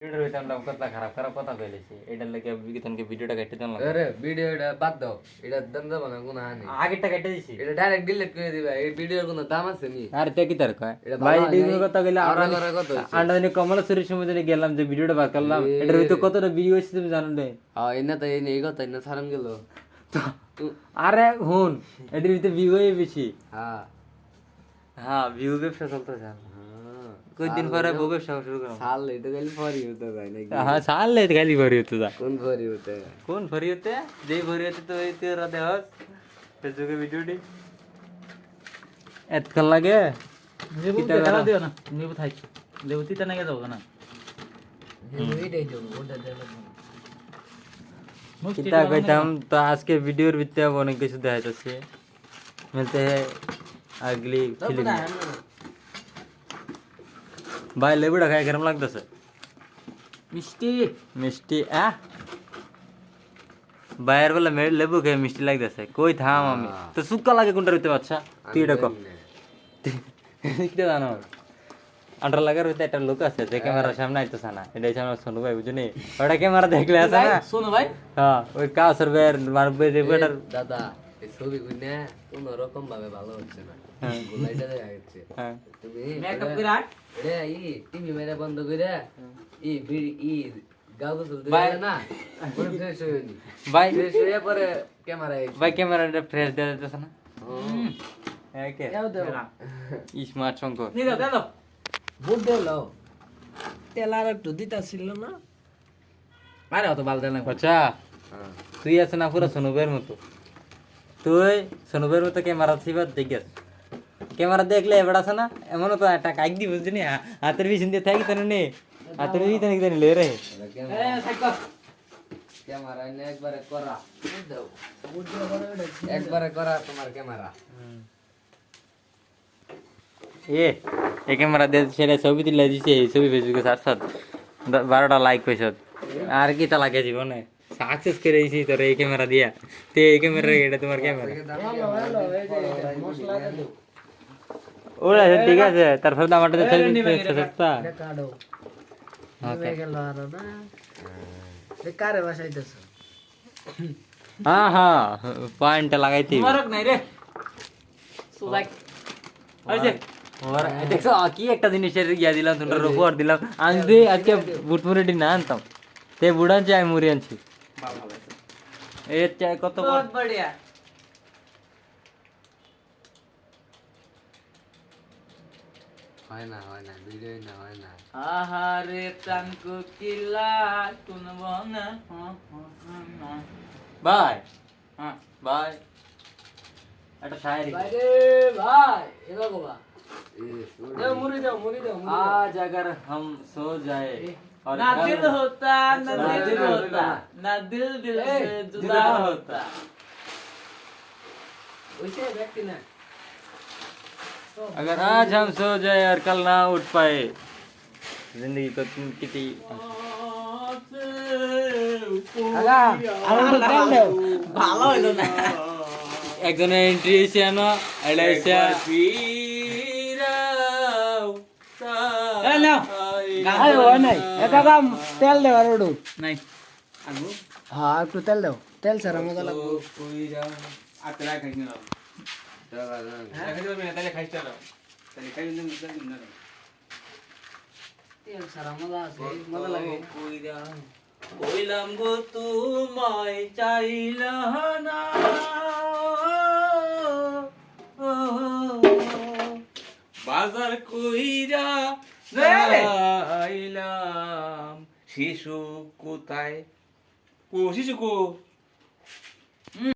ভিডিওর ভিতরে আমরা কতলা খারাপ খারাপ কথা কইলেছি এটার লাগি বিকিতনকে ভিডিওটা কেটে দিলাম। আরে ভিডিওটা বাদ দাও, এটা দাম দেব না কোনো হানি। আগেরটা কেটে দিছি, এটা ডাইরেক্ট ডিলিট করে দিবা। এই ভিডিওর কোনো দাম আছে নি? আরে তে কি তার কয় এটা ভাই ভালো ডিগো হয় কথা কইলে নাই, আমরা আমরা কত হইছে? আন্ডানি কমলাশ্বরীর সময় দিনে গেলাম যে ভিডিওটা বার করলাম এ। এটার ভিতরে কতটা ভিডিও হইছে তুমি জানো না? এনে তো এই কথা এনে ছাড়ান গেল। আরে হুন এটার ভিতরে ভিউ হয়ে বেশি। হ্যাঁ হ্যাঁ ভিউ ব্যবসা চলতেছে। কই দিন পরে বউ ব্যবসা শুরু করলাম। সাল এটা খালি ফরি হতে যায় নাকি? হ্যাঁ সালে খালি ভরি হতে যা কোন ফরি হতে? কোন ভরি হতে যেই ভরি হতে তো এই তেরা দেহস ফেসবুকে ভিডিওটি এতক্ষণ লাগে লেবু দেখা দিও না, লেবু থাকছে লেবু তিতা নাগে যাবো না। কিতা কইতাম তো আজকে ভিডিওর ভিতরে অনেক কিছু দেখা যাচ্ছে মিলতে है अगली फिल्म ভাই লেবুটা খাই কেমন লাগতেছে? মিষ্টি মিষ্টি বাইরের বেলা লেবু খেয়ে মিষ্টি লাগতেছে কই থাম আমি তো সুক্কা লাগে কোনটা হইতে বাচ্চা তুই এটা কর কিটা জানো আন্ডার লাগার হইতে একটা লোক আছে যে ক্যামেরার সামনে আইতেছে না এটা হচ্ছে আমার সোনু ভাই বুঝুনি ওটা ক্যামেরা দেখলে আছে না শোনো ভাই, হ্যাঁ ওই কাউসার ভাইয়ের মারবে রেগুলেটর দাদা এই ছবি গুনে কোন রকম ভাবে ভালো হচ্ছে না। গোলাইটা দেখা যাচ্ছে। হ্যাঁ তুমি মেকআপ করে আট রে টিভি মেরে বন্ধ করে গাও গোসল ভাই। দিলে না পুরো ফ্রেশ হয়ে নি। ভাই ফ্রেশ হয়ে পরে ক্যামেরা ভাই ক্যামেরাটা ফ্রেশ দেওয়া যাইতেছে না একে দাও দাও স্মার্ট শঙ্কর নি দাও দাও বুট দিলো তেল আর একটু দিতা ছিল না? আরে অত বাল দেন না আচ্ছা তুই আছে না পুরো সনুবের মতো তুই সনুবের মতো ক্যামেরা ছিবার দেখিস ক্যামেরা দেখলে এবার আছে না এমন তো একটা কাইক দি বুঝছিনি হাতের পিছন দিয়ে থাকি তেন নে হাতের পিছন দিয়ে লে রে এ সাইকো ক্যামেরা নে একবারে করা দাও বুট দিয়ে বড় ওটা একবারে করা তোমার ক্যামেরা। এ ক্যামেরা দিয়ে সেটা ছবি তুলে দিছে এই ছবি ফেসবুকে সার সার 12টা লাইক কইছ আর কি তা লাগে জীবনে সাকসেস করে দিছি তোর এই ক্যামেরা দিয়া তে এই ক্যামেরা এটা তোমার ক্যামেরা হ্যালো এই যে মশলা দাও ওরা ঠিক আছে তারপর তো আমারটা সেলফি সস্তা এটা কাটো নিয়ে গেল আর না এ কারে বসাইতেছ? হ্যাঁ হ্যাঁ পয়েন্টটা লাগাইতে মারক নাই রে সুলাইক আইছে ওর দেখছো কি একটা জিনিসের ইয়া দিলাম তোমরা রোপর দিলাম আমি যদি আজকে বুট মুড়িটি না আনতাম তে বুড়ান চাই মুড়ি আনছি ভালো ভালো এর চাই কত বহুত বড়িয়া হয় না ভিডিও না হয় না। আহারে প্রাণ কোকিলা কোন বনা ভাই হ্যাঁ ভাই একটা শায়রি বাইরে ভাই এগো বাবা এ সুর দাও মুড়ি দাও आज अगर हम सो जाए और ना कल- दिल होता ना दिल होता ना दिल दिल से जुदा होता ওইসে ব্যক্তি না अगर आज हम सो जाए और कल ना उठ पाए जिंदगी को तुम कितनी আগা আর একটু তেল দাও ভালো হইলো না একজনের এন্ট্রি এসে আনো এটা এসে এ নাও আরে হয় নাই এটা দাম তেল দাও আর একটু নাই আগু হ্যাঁ একটু তেল দাও তেল ছাড়া মজা লাগবে আতরা খাই না দাদা খাই দিবে না তাহলে খাইতে দাও তাহলে খাই দিন না তেল ছাড়া মজা আছে মজা লাগে কইলাম গো তোমায় চাইলা না বাজার কইরা আইলাম শিশু কোথায় শিশু কো